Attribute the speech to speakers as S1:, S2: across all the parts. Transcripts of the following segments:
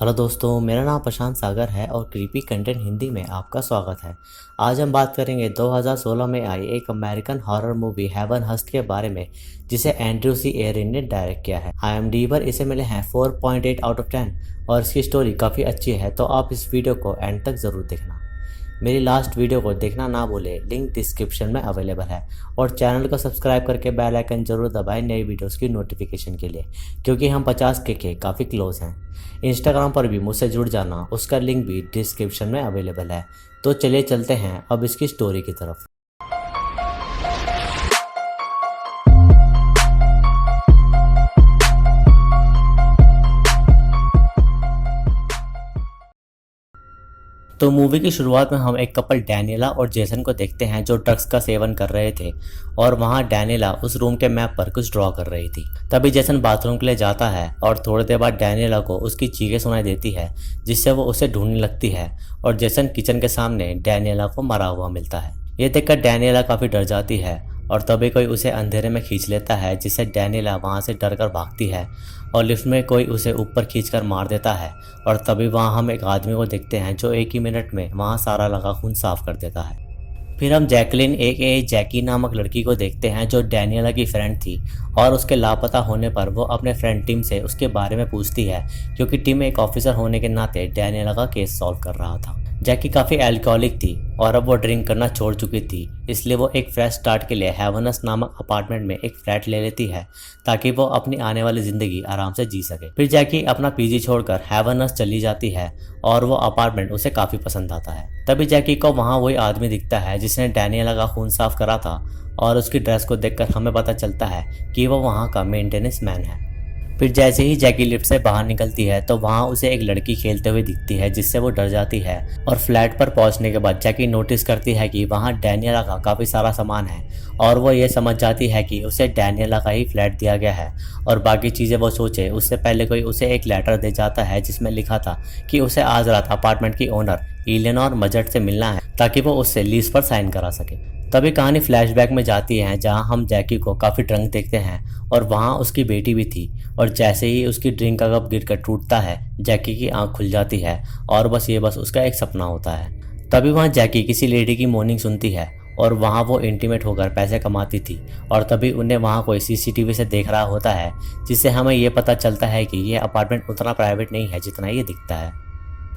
S1: Hello दोस्तों, मेरा नाम प्रशांत सागर है और क्रीपी कंटेंट हिंदी में आपका स्वागत है। आज हम बात करेंगे 2016 में आई एक अमेरिकन हॉरर मूवी हेवन हस्ट के बारे में, जिसे एंड्रयू सी एरिन ने डायरेक्ट किया है। IMDb पर इसे मिले हैं 4.8 आउट ऑफ 10 और इसकी स्टोरी काफ़ी अच्छी है, तो आप इस वीडियो को एंड तक ज़रूर देखना। मेरी लास्ट वीडियो को देखना ना भूले, लिंक डिस्क्रिप्शन में अवेलेबल है। और चैनल को सब्सक्राइब करके बेल आइकन जरूर दबाएं नई वीडियोस की नोटिफिकेशन के लिए, क्योंकि हम 50 के काफ़ी क्लोज हैं। इंस्टाग्राम पर भी मुझसे जुड़ जाना, उसका लिंक भी डिस्क्रिप्शन में अवेलेबल है। तो चलिए चलते हैं अब इसकी स्टोरी की तरफ। तो मूवी की शुरुआत में हम एक कपल डैनियला और जेसन को देखते हैं, जो ड्रग्स का सेवन कर रहे थे। और वहाँ डैनियला उस रूम के मैप पर कुछ ड्रॉ कर रही थी। तभी जेसन बाथरूम के लिए जाता है और थोड़ी देर बाद डैनियला को उसकी चीखें सुनाई देती है, जिससे वो उसे ढूंढने लगती है। और जेसन किचन के सामने डैनियला को मरा हुआ मिलता है। ये देखकर डैनियला काफ़ी डर जाती है और तभी कोई उसे अंधेरे में खींच लेता है, जिससे डैनियला वहाँ से डर कर भागती है और लिफ्ट में कोई उसे ऊपर खींचकर मार देता है। और तभी वहाँ हम एक आदमी को देखते हैं, जो एक ही मिनट में वहाँ सारा लगा खून साफ कर देता है। फिर हम जैकलिन एक जैकी नामक लड़की को देखते हैं, जो डैनियला की फ्रेंड थी। और उसके लापता होने पर वो अपने फ्रेंड टिम से उसके बारे में पूछती है, क्योंकि टिम एक ऑफिसर होने के नाते डैनियला का केस सॉल्व कर रहा था। जैकी काफ़ी एल्कोहलिक थी और अब वो ड्रिंक करना छोड़ चुकी थी, इसलिए वो एक फ्रेश स्टार्ट के लिए हेवनस नामक अपार्टमेंट में एक फ्लैट ले लेती है, ताकि वो अपनी आने वाली ज़िंदगी आराम से जी सके। फिर जैकी अपना पीजी छोड़कर हेवनस चली जाती है और वो अपार्टमेंट उसे काफ़ी पसंद आता है। तभी जैकी को वहाँ वही आदमी दिखता है जिसने डैनियला का खून साफ करा था, और उसकी ड्रेस को देखकर हमें पता चलता है कि वो वहाँ का मेंटेनेंस मैन है। फिर जैसे ही जैकी लिफ्ट से बाहर निकलती है तो वहाँ उसे एक लड़की खेलते हुए दिखती है, जिससे वो डर जाती है। और फ्लैट पर पहुँचने के बाद जैकी नोटिस करती है कि वहाँ डैनियला का काफ़ी सारा सामान है, और वो ये समझ जाती है कि उसे डैनियला का ही फ्लैट दिया गया है। और बाकी चीज़ें वो सोचे उससे पहले कोई उसे एक लेटर दे जाता है, जिसमें लिखा था कि उसे आज रात अपार्टमेंट की ओनर इलेनोर मजट से मिलना है, ताकि वो उससे लीज पर साइन करा सके। तभी कहानी फ्लैशबैक में जाती है, जहां हम जैकी को काफ़ी ड्रंक देखते हैं और वहां उसकी बेटी भी थी। और जैसे ही उसकी ड्रिंक का कप गिरकर टूटता है, जैकी की आंख खुल जाती है और बस उसका एक सपना होता है। तभी वहां जैकी किसी लेडी की मॉर्निंग सुनती है और वहां वो इंटीमेट होकर पैसे कमाती थी। और तभी उन्हें वहां कोई CCTV से देख रहा होता है, जिससे हमें ये पता चलता है कि ये अपार्टमेंट उतना प्राइवेट नहीं है जितना ये दिखता है।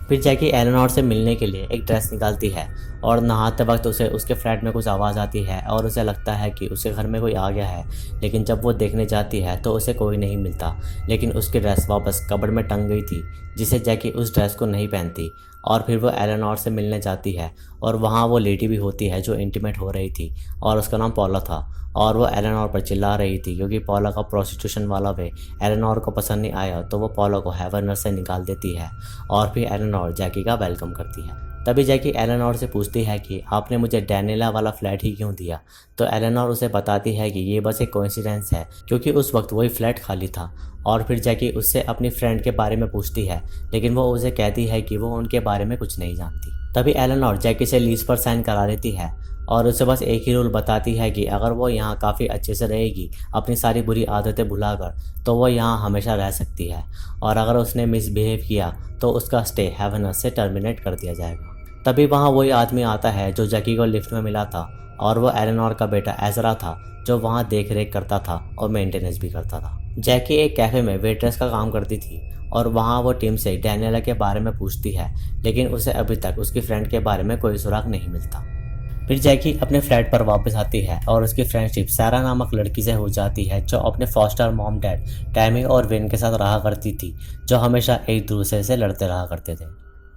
S1: फिर जैकी एलेनोर से मिलने के लिए एक ड्रेस निकालती है और नहाते वक्त उसे उसके फ्लैट में कुछ आवाज़ आती है और उसे लगता है कि उसके घर में कोई आ गया है। लेकिन जब वो देखने जाती है तो उसे कोई नहीं मिलता, लेकिन उसकी ड्रेस वापस कबर्ड में टंग गई थी, जिससे जैकी उस ड्रेस को नहीं पहनती। और फिर वो एलेनोर से मिलने जाती है और वहाँ वो लेडी भी होती है जो इंटीमेट हो रही थी, और उसका नाम पॉला था। और वो एलेनोर पर चिल्ला रही थी, क्योंकि पॉला का प्रोस्टिट्यूशन वाला वे एलेनोर को पसंद नहीं आया, तो वो पॉला को हेवनर से निकाल देती है। और फिर एलेनोर जैकी का वेलकम करती है। तभी जैकी एलेनोर से पूछती है कि आपने मुझे डैनियला वाला फ्लैट ही क्यों दिया। तो एलेनोर उसे बताती है कि ये बस एक कोइंसिडेंस है, क्योंकि उस वक्त वही फ्लैट खाली था। और फिर जैकी उससे अपनी फ्रेंड के बारे में पूछती है, लेकिन वो उसे कहती है कि वो उनके बारे में कुछ नहीं जानती। तभी एलेनोर जैकी से लीज पर साइन करा लेती है और उसे बस एक ही रूल बताती है कि अगर वो यहाँ काफ़ी अच्छे से रहेगी, अपनी सारी बुरी आदतें भुलाकर, तो वो यहाँ हमेशा रह सकती है। और अगर उसने मिसबिहेव किया तो उसका स्टे हेवनस से टर्मिनेट कर दिया जाएगा। तभी वहाँ वही आदमी आता है जो जैकी को लिफ्ट में मिला था, और वो एलेनोर का बेटा एजरा था, जो वहाँ देख रेख करता था और मेंटेनेंस भी करता था। जैकी एक कैफ़े में वेट्रेस का काम करती थी और वहाँ वो टीम से डैनियला के बारे में पूछती है, लेकिन उसे अभी तक उसकी फ्रेंड के बारे में कोई सुराग नहीं मिलता। फिर जैकी अपने फ्लैट पर वापस आती है और उसकी फ्रेंडशिप सारा नामक लड़की से हो जाती है, जो अपने फॉस्टर मॉम डैड टैमी और विन के साथ रहा करती थी, जो हमेशा एक दूसरे से लड़ते रहा करते थे।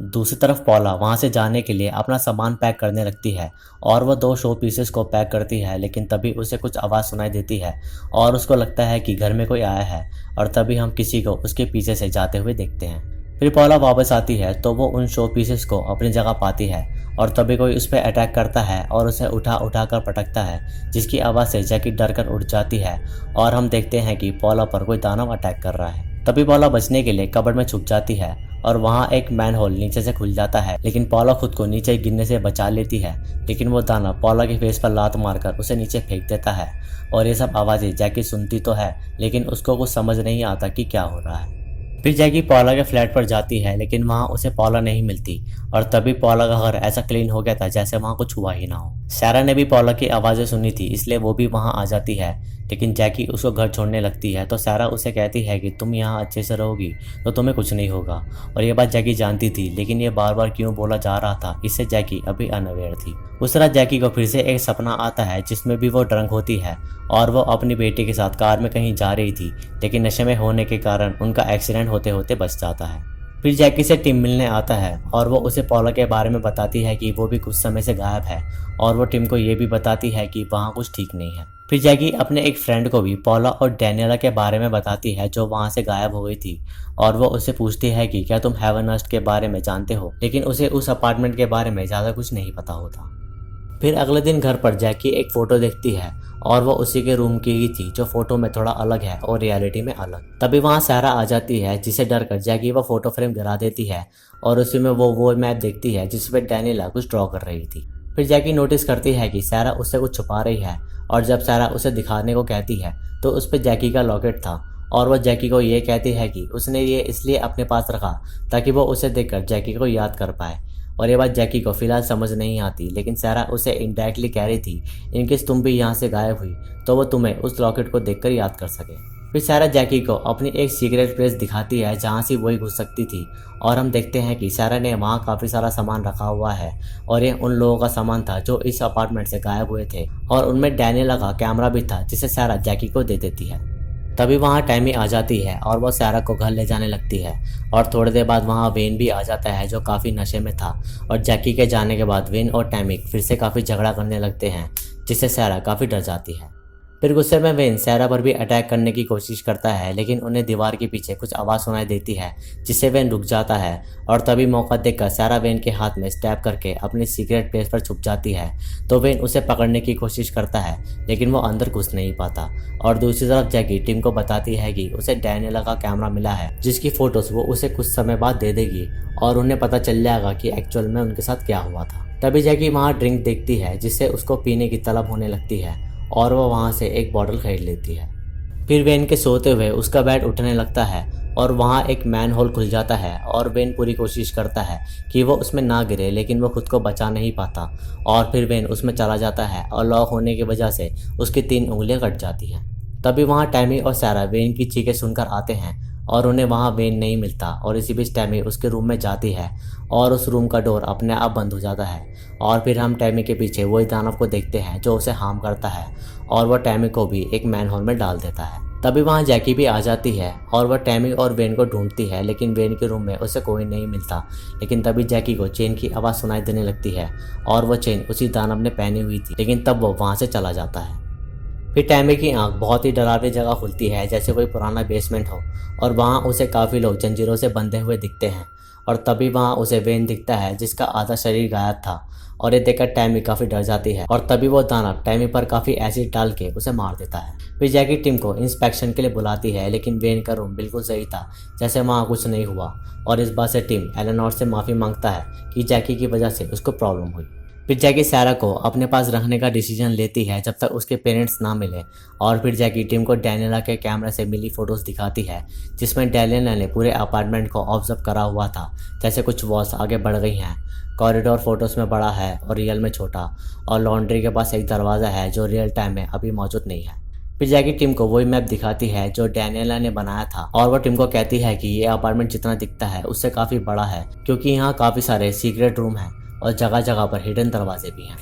S1: दूसरी तरफ पॉला वहाँ से जाने के लिए अपना सामान पैक करने लगती है और वह 2 शो पीसेस को पैक करती है, लेकिन तभी उसे कुछ आवाज़ सुनाई देती है और उसको लगता है कि घर में कोई आया है। और तभी हम किसी को उसके पीछे से जाते हुए देखते हैं। फिर पॉला वापस आती है तो वो उन शो पीसेस को अपनी जगह पाती है, और तभी कोई उस पर अटैक करता है और उसे उठा उठा कर पटकता है, जिसकी आवाज़ से जैकी डर कर उठ जाती है। और हम देखते हैं कि पॉला पर कोई दानव अटैक कर रहा है। तभी पॉला बचने के लिए कबर्ड में छुप जाती है और वहाँ एक मैन होल नीचे से खुल जाता है, लेकिन पॉला खुद को नीचे गिरने से बचा लेती है। लेकिन वो दानव पॉला के फेस पर लात मारकर उसे नीचे फेंक देता है। और ये सब आवाज़ें जैकी सुनती तो है, लेकिन उसको कुछ समझ नहीं आता कि क्या हो रहा है। फिर जैकी पॉला के फ्लैट पर जाती है लेकिन वहाँ उसे पॉला नहीं मिलती और तभी पॉला का घर ऐसा क्लीन हो गया था जैसे वहाँ कुछ हुआ ही ना हो। सैरा ने भी पॉला की आवाज़ें सुनी थी इसलिए वो भी वहाँ आ जाती है, लेकिन जैकी उसको घर छोड़ने लगती है तो सैरा उसे कहती है कि तुम यहाँ अच्छे से रहोगी तो तुम्हें कुछ नहीं होगा। और ये बात जैकी जानती थी लेकिन ये बार बार क्यों बोला जा रहा था इससे जैकी अभी अनअवेयर थी। उस रात जैकी को फिर से एक सपना आता है जिसमें भी वो ड्रंक होती है और वो अपनी बेटी के साथ कार में कहीं जा रही थी, लेकिन नशे में होने के कारण उनका एक्सीडेंट होते होते बच जाता है। फिर जैकी से टिम मिलने आता है और वो उसे पॉला के बारे में बताती है कि वो भी कुछ समय से गायब है और वो टिम को ये भी बताती है कि वहाँ कुछ ठीक नहीं है। फिर जैकी अपने एक फ्रेंड को भी पॉला और डैनियला के बारे में बताती है जो वहाँ से गायब हो गई थी और वो उससे पूछती है कि क्या तुम हेवनहर्स्ट के बारे में जानते हो, लेकिन उसे उस अपार्टमेंट के बारे में ज़्यादा कुछ नहीं पता होता। फिर अगले दिन घर पर जैकी एक फ़ोटो देखती है और वो उसी के रूम की ही थी जो फोटो में थोड़ा अलग है और रियलिटी में अलग। तभी वहाँ सैरा आ जाती है जिसे डर कर जैकी वो फोटो फ्रेम गिरा देती है और उसी में वो मैप देखती है जिसपे डैनियला कुछ ड्रॉ कर रही थी। फिर जैकी नोटिस करती है कि सैरा उससे कुछ छुपा रही है और जब सैरा उसे दिखाने को कहती है तो उस पर जैकी का लॉकेट था और वह जैकी को ये कहती है कि उसने ये इसलिए अपने पास रखा ताकि वो उसे देखकर जैकी को याद कर पाए। और ये बात जैकी को फिलहाल समझ नहीं आती, लेकिन सैरा उसे इनडायरेक्टली कह रही थी इनकेस तुम भी यहाँ से गायब हुई तो वो तुम्हें उस लॉकेट को देखकर याद कर सके। फिर सैरा जैकी को अपनी एक सीक्रेट प्लेस दिखाती है जहाँ से वही घुस सकती थी और हम देखते हैं कि सैरा ने वहाँ काफ़ी सारा सामान रखा हुआ है और ये उन लोगों का सामान था जो इस अपार्टमेंट से गायब हुए थे और उनमें डैनियला का कैमरा भी था जिसे सैरा जैकी को दे देती है। तभी वहाँ टैमी आ जाती है और वो सैरा को घर ले जाने लगती है और थोड़ी देर बाद वहाँ वेन भी आ जाता है जो काफ़ी नशे में था और जैकी के जाने के बाद वेन और टैमी फिर से काफ़ी झगड़ा करने लगते हैं जिससे सैरा काफ़ी डर जाती है। फिर गुस्से में वेन सैरा पर भी अटैक करने की कोशिश करता है लेकिन उन्हें दीवार के पीछे कुछ आवाज़ सुनाई देती है जिससे वेन रुक जाता है और तभी मौका देखकर सैरा वेन के हाथ में स्टैब करके अपनी सीक्रेट प्लेस पर छुप जाती है। तो वेन उसे पकड़ने की कोशिश करता है लेकिन वो अंदर घुस नहीं पाता और दूसरी तरफ जैकी टिम को बताती है कि उसे डैनियला का कैमरा मिला है जिसकी फोटोज वो उसे कुछ समय बाद दे देगी और उन्हें पता चल जाएगा कि एक्चुअल में उनके साथ क्या हुआ था। तभी जैकी वहाँ ड्रिंक देखती है जिससे उसको पीने की तलब होने लगती है और वह वहाँ से एक बॉटल खरीद लेती है। फिर वेन के सोते हुए उसका बेड उठने लगता है और वहाँ एक मैन होल खुल जाता है और वेन पूरी कोशिश करता है कि वो उसमें ना गिरे लेकिन वो खुद को बचा नहीं पाता और फिर वेन उसमें चला जाता है और लॉक होने की वजह से उसकी 3 उंगलियां कट जाती हैं। तभी वहाँ टैमी और सैरा वेन की चीखें सुनकर आते हैं और उन्हें वहाँ वेन नहीं मिलता और इसी बीच टैमी उसके रूम में जाती है और उस रूम का डोर अपने आप बंद हो जाता है और फिर हम टैमी के पीछे वही दानव को देखते हैं जो उसे हार्म करता है और वह टैमी को भी एक मैन होल में डाल देता है। तभी वहाँ जैकी भी आ जाती है और वह टैमी और वेन को ढूंढती है लेकिन वेन के रूम में उसे कोई नहीं मिलता। लेकिन तभी जैकी को चेन की आवाज़ सुनाई देने लगती है और वह चेन उसी दानव ने पहनी हुई थी, लेकिन तब वो वहाँ से चला जाता है। फिर टैमी की आंख बहुत ही डरावनी जगह खुलती है जैसे कोई पुराना बेसमेंट हो और वहाँ उसे काफ़ी लोग जंजीरों से बंधे हुए दिखते हैं और तभी वहाँ उसे वेन दिखता है जिसका आधा शरीर गायब था और ये देखकर टैमी काफ़ी डर जाती है और तभी वो दानव टैमी पर काफ़ी एसिड डाल के उसे मार देता है। फिर जैकी टीम को इंस्पेक्शन के लिए बुलाती है लेकिन वेन का रूम बिल्कुल सही था जैसे वहाँ कुछ नहीं हुआ और इस बात से टीम एलेनोर से माफ़ी मांगता है कि जैकी की वजह से उसको प्रॉब्लम हुई। फिर जैकी सैरा को अपने पास रखने का डिसीजन लेती है जब तक उसके पेरेंट्स ना मिले और फिर जैकी टीम को डैनियला के कैमरे से मिली फोटोज दिखाती है जिसमें डैनियला ने पूरे अपार्टमेंट को ऑब्जर्व करा हुआ था जैसे कुछ वॉल्स आगे बढ़ गई हैं, कॉरिडोर फोटोज में बड़ा है और रियल में छोटा और लॉन्ड्री के पास एक दरवाज़ा है जो रियल टाइम में अभी मौजूद नहीं है। फिर जैकी टीम को वही मैप दिखाती है जो डैनियला ने बनाया था और वो टीम को कहती है कि ये अपार्टमेंट जितना दिखता है उससे काफ़ी बड़ा है क्योंकि यहाँ काफ़ी सारे सीक्रेट रूम हैं और जगह जगह पर हिडन दरवाजे भी हैं।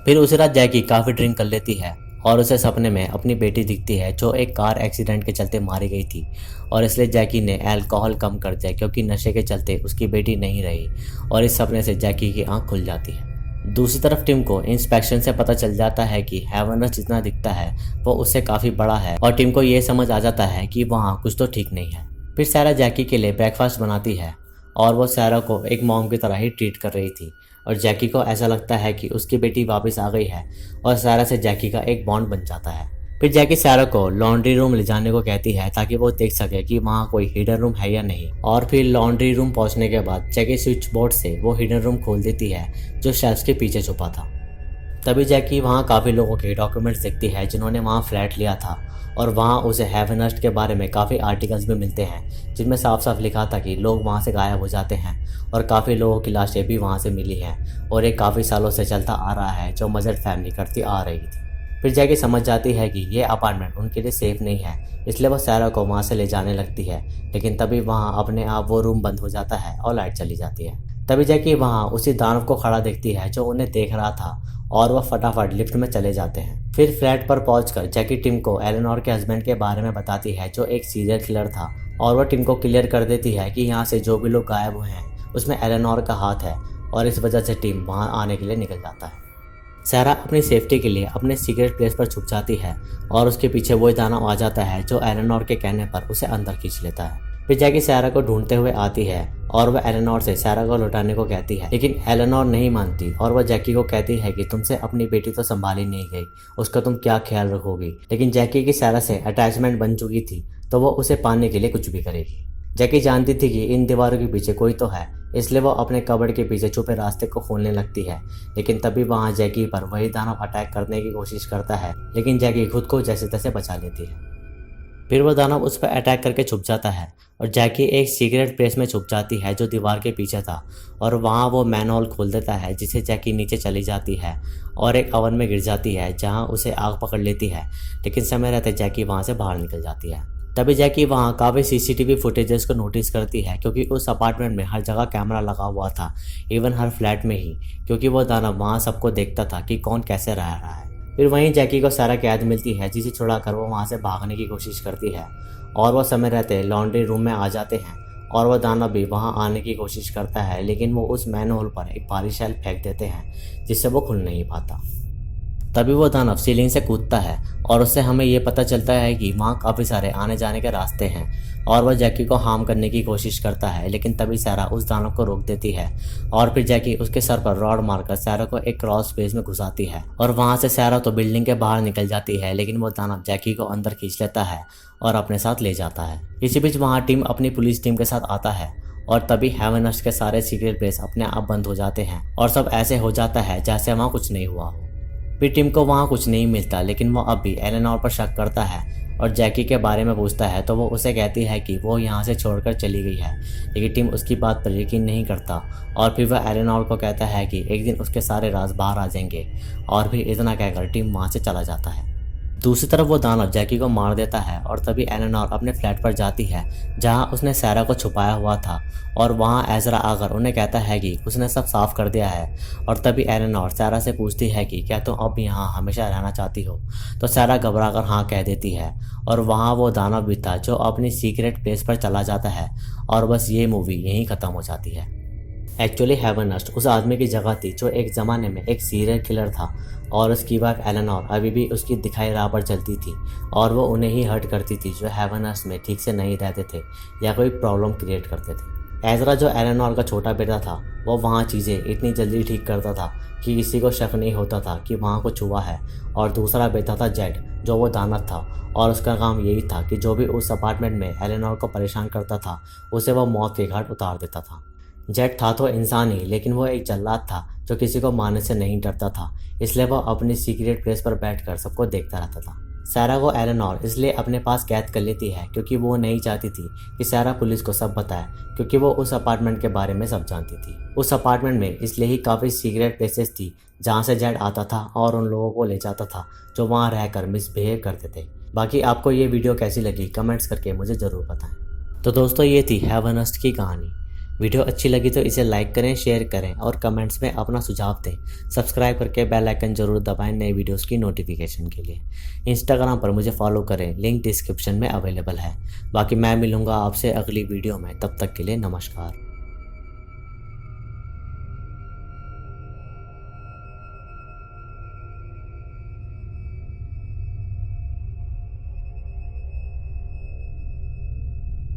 S1: फिर उसी रात जैकी काफ़ी ड्रिंक कर लेती है और उसे सपने में अपनी बेटी दिखती है जो एक कार एक्सीडेंट के चलते मारी गई थी और इसलिए जैकी ने अल्कोहल कम कर दिया क्योंकि नशे के चलते उसकी बेटी नहीं रही और इस सपने से जैकी की आंख खुल जाती है। दूसरी तरफ टिम को इंस्पेक्शन से पता चल जाता है कि हेवनहर्स्ट जितना दिखता है वो उससे काफ़ी बड़ा है और टिम को ये समझ आ जाता है कि वहाँ कुछ तो ठीक नहीं है। फिर सैरा जैकी के लिए ब्रेकफास्ट बनाती है और वो सैरा को एक मॉम की तरह ही ट्रीट कर रही थी और जैकी को ऐसा लगता है कि उसकी बेटी वापस आ गई है और सैरा से जैकी का एक बॉन्ड बन जाता है। फिर जैकी सैरा को लॉन्ड्री रूम ले जाने को कहती है ताकि वो देख सके कि वहाँ कोई हिडन रूम है या नहीं और फिर लॉन्ड्री रूम पहुँचने के बाद जैकी स्विच बोर्ड से वो हिडन रूम खोल देती है जो शेल्फ्स के पीछे छुपा था। तभी जैकी वहाँ काफ़ी लोगों के डॉक्यूमेंट्स देखती है जिन्होंने वहाँ फ्लैट लिया था, और वहाँ उसे हेवनस्ट के बारे में काफ़ी आर्टिकल्स भी मिलते हैं जिनमें साफ साफ लिखा था कि लोग वहाँ से गायब हो जाते हैं और काफ़ी लोगों की लाशें भी वहाँ से मिली हैं, और ये काफ़ी सालों से चलता आ रहा है जो मजर फैमिली करती आ रही थी। फिर जैकी समझ जाती है कि ये अपार्टमेंट उनके लिए सेफ नहीं है, इसलिए वो सैरा को वहाँ से ले जाने लगती है, लेकिन तभी वहाँ अपने आप वो रूम बंद हो जाता है और लाइट चली जाती है। तभी जैकी वहाँ उसी दानव को खड़ा देखती है जो उन्हें देख रहा था, और वह फटाफट लिफ्ट में चले जाते हैं। फिर फ्लैट पर पहुंचकर जैकी टिम को एलेनोर के हस्बैंड के बारे में बताती है जो एक सीरियल किलर था, और वह टिम को क्लियर कर देती है कि यहाँ से जो भी लोग गायब हुए हैं उसमें एलेनोर का हाथ है, और इस वजह से टिम वहाँ आने के लिए निकल जाता है। सैरा अपनी सेफ्टी के लिए अपने सीक्रेट प्लेस पर छुप जाती है, और उसके पीछे वही दानव आ जाता है जो एलेनोर के कहने पर उसे अंदर खींच लेता है। फिर जैकी सैरा को ढूंढते हुए आती है और वह एलेनोर से सैरा को लौटाने को कहती है, लेकिन एलेनोर नहीं मानती और वह जैकी को कहती है कि तुमसे अपनी बेटी तो संभाली नहीं गई, उसका तुम क्या ख्याल रखोगी। लेकिन जैकी की सैरा से अटैचमेंट बन चुकी थी तो वो उसे पाने के लिए कुछ भी करेगी। जैकी जानती थी कि इन दीवारों के पीछे कोई तो है, इसलिए वो अपने कबर्ड के पीछे छुपे रास्ते को खोलने लगती है, लेकिन तभी वहाँ जैकी पर वही दानव अटैक करने की कोशिश करता है, लेकिन जैकी खुद को जैसे तैसे बचा लेती है। फिर वो दानव उस पर अटैक करके छुप जाता है, और जैकी एक सीक्रेट प्लेस में छुप जाती है जो दीवार के पीछे था, और वहाँ वो मैनहोल खोल देता है जिससे जैकी नीचे चली जाती है और एक ओवन में गिर जाती है जहाँ उसे आग पकड़ लेती है, लेकिन समय रहते जैकी वहाँ से बाहर निकल जाती है। तभी जैकी वहाँ काफ़ी सीसीटीवी फुटेजेस को नोटिस करती है, क्योंकि उस अपार्टमेंट में हर जगह कैमरा लगा हुआ था, इवन हर फ्लैट में ही, क्योंकि वो दानव वहाँ सबको देखता था कि कौन कैसे रह रहा है। फिर वहीं जैकी को सैरा कैद मिलती है जिसे छुड़ाकर वो वहाँ से भागने की कोशिश करती है, और वह समय रहते लॉन्ड्री रूम में आ जाते हैं, और वह दानव भी वहाँ आने की कोशिश करता है, लेकिन वो उस मैनहोल पर एक भारी शेल फेंक देते हैं जिससे वो खुल नहीं पाता। तभी वो दानव सीलिंग से कूदता है, और उससे हमें ये पता चलता है कि वहाँ काफ़ी सारे आने जाने के रास्ते हैं, और वह जैकी को हार्म करने की कोशिश करता है, लेकिन तभी सैरा उस दानव को रोक देती है, और फिर जैकी उसके सर पर रॉड मारकर सैरा को एक क्रॉस स्पेस में घुसाती है, और वहाँ से सैरा तो बिल्डिंग के बाहर निकल जाती है, लेकिन वो दानव जैकी को अंदर खींच लेता है और अपने साथ ले जाता है। इसी बीच वहाँ टीम अपनी पुलिस टीम के साथ आता है, और तभी हेवनस्ट के सारे सीक्रेट प्लेस अपने आप बंद हो जाते हैं, और सब ऐसे हो जाता है जैसे वहाँ कुछ नहीं हुआ। फिर टिम को वहाँ कुछ नहीं मिलता, लेकिन वो अब भी एलेनोर पर शक करता है और जैकी के बारे में पूछता है तो वो उसे कहती है कि वो यहाँ से छोड़कर चली गई है, लेकिन टिम उसकी बात पर यकीन नहीं करता, और फिर वह एलेनोर को कहता है कि एक दिन उसके सारे राज बाहर आ जाएंगे, और फिर इतना कहकर टिम वहाँ से चला जाता है। दूसरी तरफ वो दानव जैकी को मार देता है, और तभी एलेनोर अपने फ्लैट पर जाती है जहां उसने सैरा को छुपाया हुआ था, और वहां एजरा आकर उन्हें कहता है कि उसने सब साफ कर दिया है। और तभी एलेनोर सैरा से पूछती है कि क्या तुम अब यहाँ हमेशा रहना चाहती हो, तो सैरा घबराकर हाँ कह देती है, और वहाँ वो दानव भी था जो अपनी सीक्रेट प्लेस पर चला जाता है, और बस ये मूवी यहीं ख़त्म हो जाती है। एक्चुअली हेवनस्ट उस आदमी की जगह थी जो एक ज़माने में एक सीरियल किलर था, और उसकी वाइफ एलेनोर अभी भी उसकी दिखाई राह पर चलती थी, और वो उन्हें ही हर्ट करती थी जो हेवनस्ट में ठीक से नहीं रहते थे या कोई प्रॉब्लम क्रिएट करते थे। एजरा जो एलेनोर का छोटा बेटा था वो वहाँ चीज़ें इतनी जल्दी ठीक करता था कि किसी को शक नहीं होता था कि वहाँ कुछ हुआ है, और दूसरा बेटा था जेड जो वो दानव था, और उसका काम यही था कि जो भी उस अपार्टमेंट में एलेनोर को परेशान करता था उसे वो मौत के घाट उतार देता था। जेड था तो इंसान ही, लेकिन वो एक जल्लाद था जो किसी को मारने से नहीं डरता था, इसलिए वो अपनी सीक्रेट प्लेस पर बैठकर सबको देखता रहता था। सैरा को एलेनोर इसलिए अपने पास कैद कर लेती है क्योंकि वो नहीं चाहती थी कि सैरा पुलिस को सब बताए, क्योंकि वो उस अपार्टमेंट के बारे में सब जानती थी। उस अपार्टमेंट में इसलिए ही काफ़ी सीक्रेट प्लेसेस थी जहाँ से जेड आता था और उन लोगों को ले जाता था जो वहाँ रहकर मिसबिहेव करते थे। बाकी आपको ये वीडियो कैसी लगी कमेंट्स करके मुझे ज़रूर बताएं। तो दोस्तों ये थी हेवनस्ट की कहानी। वीडियो अच्छी लगी तो इसे लाइक करें, शेयर करें और कमेंट्स में अपना सुझाव दें। सब्सक्राइब करके बेल आइकन जरूर दबाएं नए वीडियोस की नोटिफिकेशन के लिए। इंस्टाग्राम पर मुझे फॉलो करें, लिंक डिस्क्रिप्शन में अवेलेबल है। बाकी मैं मिलूंगा आपसे अगली वीडियो में, तब तक के लिए नमस्कार।